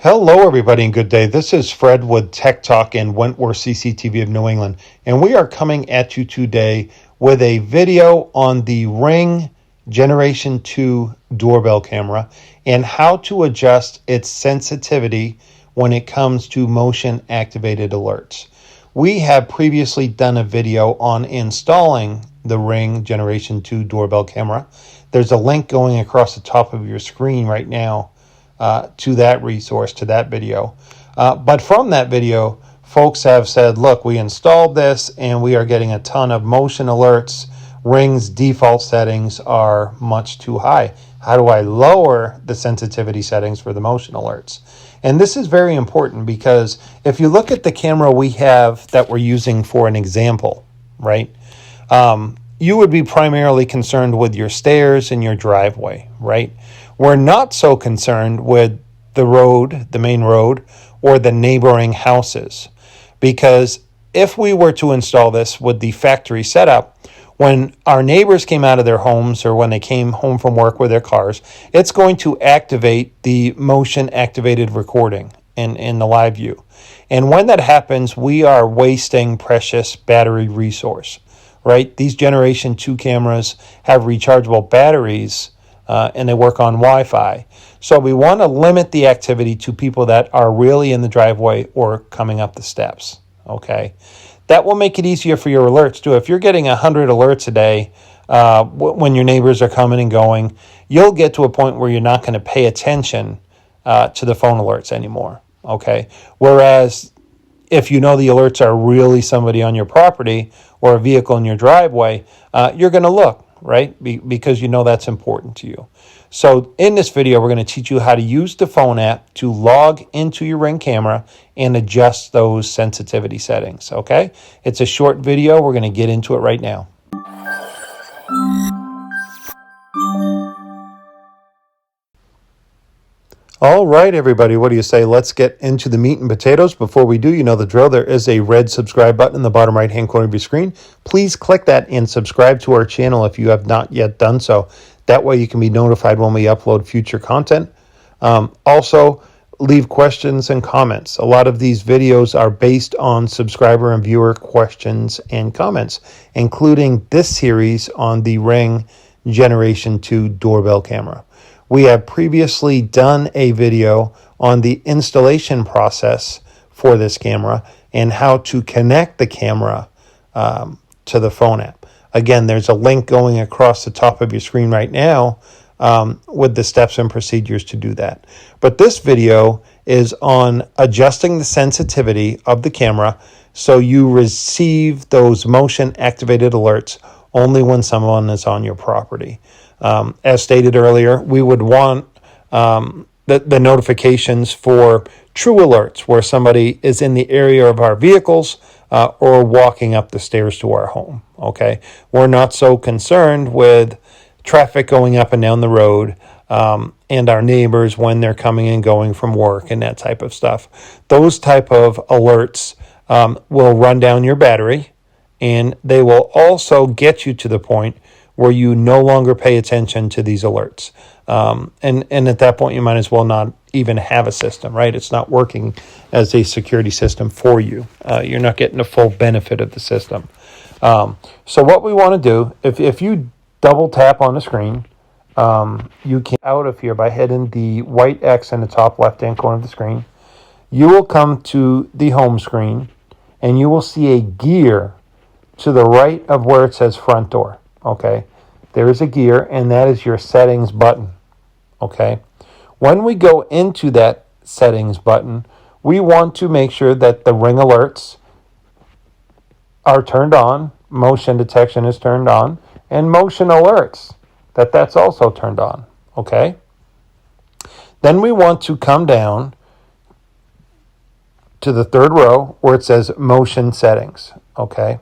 Hello, everybody, and good day. This is Fred with Tech Talk in Wentworth, CCTV of New England, and we are coming at you today with a video on the Ring Generation 2 doorbell camera and how to adjust its sensitivity when it comes to motion-activated alerts. We have previously done a video on installing the Ring Generation 2 doorbell camera. There's a link going across the top of your screen right now to that resource, to that video. But from that video, folks have said, look, we installed this and we are getting a ton of motion alerts. Ring's default settings are much too high. How do I lower the sensitivity settings for the motion alerts? And this is very important because if you look at the camera we have that we're using for an example, right? You would be primarily concerned with your stairs and your driveway, right? We're not so concerned with the road, the main road, or the neighboring houses. Because if we were to install this with the factory setup, when our neighbors came out of their homes or when they came home from work with their cars, it's going to activate the motion activated recording in the live view. And when that happens, we are wasting precious battery resource, right? These Generation 2 cameras have rechargeable batteries and they work on Wi-Fi. So we want to limit the activity to people that are really in the driveway or coming up the steps, okay? That will make it easier for your alerts too. If you're getting 100 alerts a day when your neighbors are coming and going, you'll get to a point where you're not going to pay attention to the phone alerts anymore, okay? Whereas if you know the alerts are really somebody on your property or a vehicle in your driveway, you're going to look, right? Because you know that's important to you. So in this video, we're going to teach you how to use the phone app to log into your Ring camera and adjust those sensitivity settings, okay? It's a short video. We're going to get into it right now. All right, everybody, what do you say? Let's get into the meat and potatoes. Before we do, you know the drill. There is a red subscribe button in the bottom right-hand corner of your screen. Please click that and subscribe to our channel if you have not yet done so. That way you can be notified when we upload future content. Also, leave questions and comments. A lot of these videos are based on subscriber and viewer questions and comments, including this series on the Ring Generation 2 doorbell camera. We have previously done a video on the installation process for this camera and how to connect the camera to the phone app. Again, there's a link going across the top of your screen right now with the steps and procedures to do that. But this video is on adjusting the sensitivity of the camera so you receive those motion activated alerts only when someone is on your property. As stated earlier, we would want the notifications for true alerts where somebody is in the area of our vehicles or walking up the stairs to our home, okay? We're not so concerned with traffic going up and down the road and our neighbors when they're coming and going from work and that type of stuff. Those type of alerts will run down your battery, and they will also get you to the point where you no longer pay attention to these alerts. And at that point, you might as well not even have a system, right? It's not working as a security system for you. You're not getting the full benefit of the system. So what we want to do, if you double tap on the screen, you can out of here by hitting the white X in the top left-hand corner of the screen. You will come to the home screen, and you will see a gear to the right of where it says front door. Okay, there is a gear, and that is your settings button. Okay, when we go into that settings button, we want to make sure that the Ring alerts are turned on, motion detection is turned on, and motion alerts, that's also turned on. Okay, then we want to come down to the third row where it says motion settings. Okay.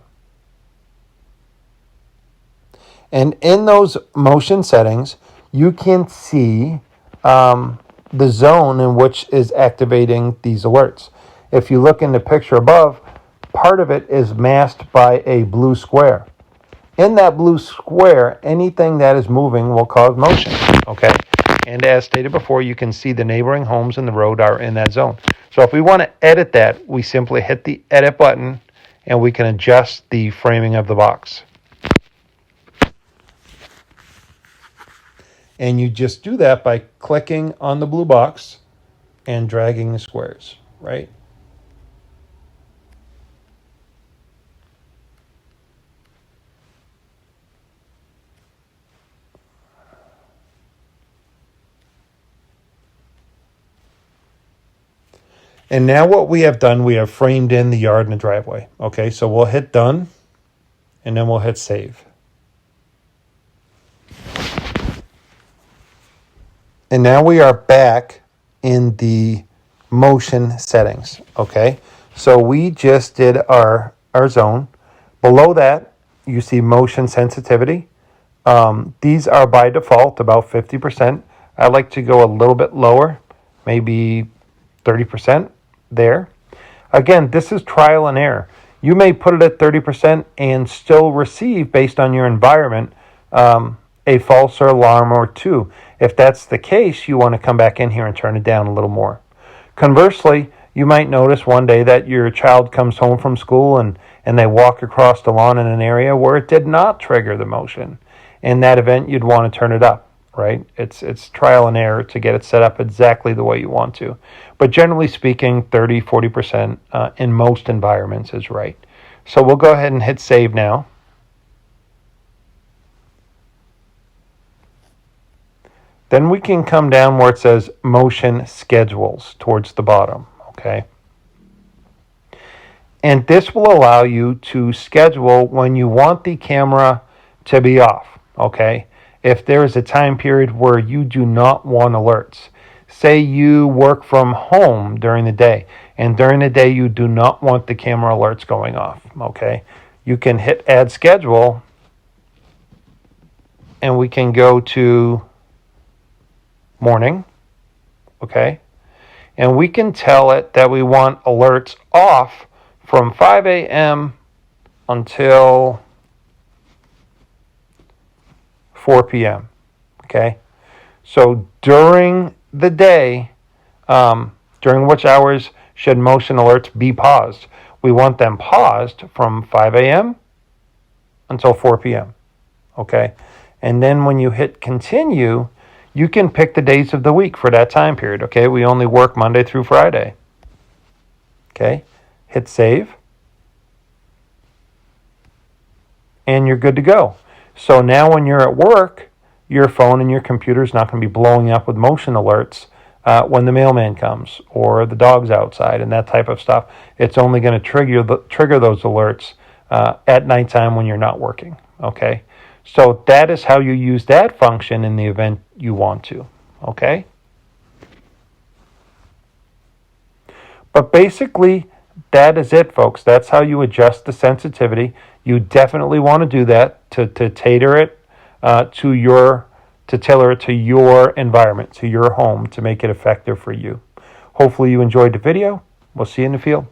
And in those motion settings, you can see the zone in which is activating these alerts. If you look in the picture above, part of it is masked by a blue square. In that blue square, anything that is moving will cause motion, okay? And as stated before, you can see the neighboring homes and the road are in that zone. So if we want to edit that, we simply hit the edit button and we can adjust the framing of the box. And you just do that by clicking on the blue box and dragging the squares, right? And now what we have done, we have framed in the yard and the driveway. Okay, so we'll hit done, and then we'll hit save. And now we are back in the motion settings. Okay, so we just did our zone. Below that, you see motion sensitivity. These are by default about 50%. I like to go a little bit lower, maybe 30%. There. Again, this is trial and error. You may put it at 30% and still receive, based on your environment, a false alarm or two. If that's the case, you want to come back in here and turn it down a little more. Conversely, you might notice one day that your child comes home from school and they walk across the lawn in an area where it did not trigger the motion. In that event, you'd want to turn it up. Right? It's trial and error to get it set up exactly the way you want to. But generally speaking, 30, 40% in most environments is right. So we'll go ahead and hit save now. Then we can come down where it says motion schedules towards the bottom. Okay. And this will allow you to schedule when you want the camera to be off. Okay. If there is a time period where you do not want alerts, say you work from home during the day, and during the day you do not want the camera alerts going off, okay? You can hit add schedule, and we can go to morning, okay? And we can tell it that we want alerts off from 5 a.m. until 4 p.m. Okay, so during the day, during which hours should motion alerts be paused? We want them paused from 5 a.m. until 4 p.m. Okay, and then when you hit continue, you can pick the days of the week for that time period. Okay, we only work Monday through Friday. Okay, hit save, and you're good to go. So now when you're at work, your phone and your computer is not going to be blowing up with motion alerts when the mailman comes or the dog's outside and that type of stuff. It's only going to trigger those alerts at nighttime when you're not working. Okay, so that is how you use that function in the event you want to. Okay, but basically that is it, folks. That's how you adjust the sensitivity. You definitely want to do that to tailor it to your environment, to your home, to make it effective for you. Hopefully you enjoyed the video. We'll see you in the field.